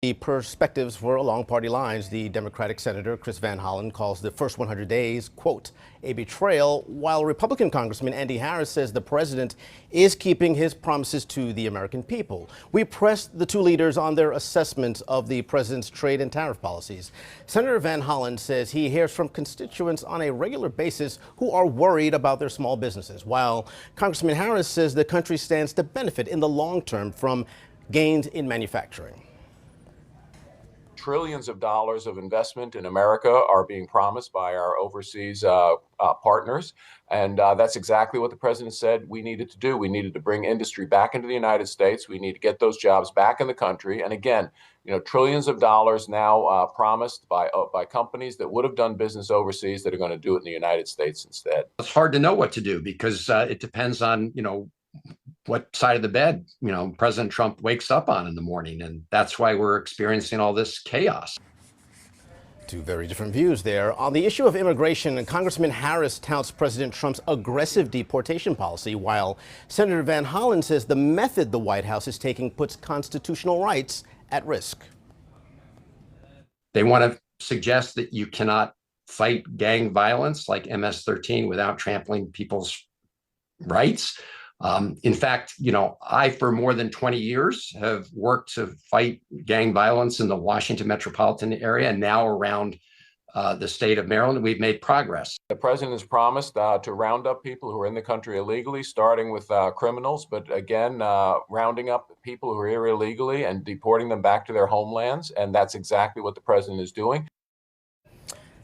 The perspectives were along party lines. The Democratic Senator Chris Van Hollen calls the first 100 days, quote, a betrayal, while Republican Congressman Andy Harris says the president is keeping his promises to the American people. We pressed the two leaders on their assessment of the president's trade and tariff policies. Senator Van Hollen says he hears from constituents on a regular basis who are worried about their small businesses, while Congressman Harris says the country stands to benefit in the long term from gains in manufacturing. Trillions of dollars of investment in America are being promised by our overseas partners. And that's exactly what the president said we needed to do. We needed to bring industry back into the United States. We need to get those jobs back in the country. And again, trillions of dollars now promised by companies that would have done business overseas that are going to do it in the United States instead. It's hard to know what to do because it depends on, what side of the bed, President Trump wakes up on in the morning. And that's why we're experiencing all this chaos. Two very different views there. On the issue of immigration, Congressman Harris touts President Trump's aggressive deportation policy, while Senator Van Hollen says the method the White House is taking puts constitutional rights at risk. They want to suggest that you cannot fight gang violence like MS-13 without trampling people's rights. In fact, I, for more than 20 years, have worked to fight gang violence in the Washington metropolitan area and now around the state of Maryland. We've made progress. The president has promised to round up people who are in the country illegally, starting with criminals, but again, rounding up people who are here illegally and deporting them back to their homelands. And that's exactly what the president is doing.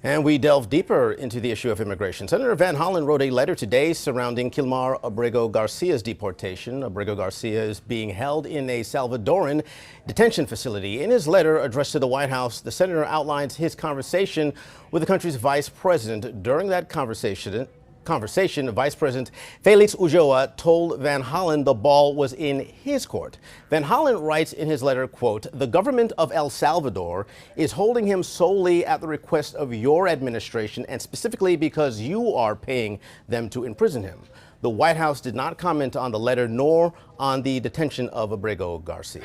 And we delve deeper into the issue of immigration. Senator Van Hollen wrote a letter today surrounding Kilmar Abrego Garcia's deportation. Abrego Garcia is being held in a Salvadoran detention facility. In his letter addressed to the White House, the senator outlines his conversation with the country's vice president. During that conversation, Vice President Felix Ulloa told Van Hollen the ball was in his court. Van Hollen writes in his letter, quote, the government of El Salvador is holding him solely at the request of your administration and specifically because you are paying them to imprison him. The White House did not comment on the letter nor on the detention of Abrego Garcia.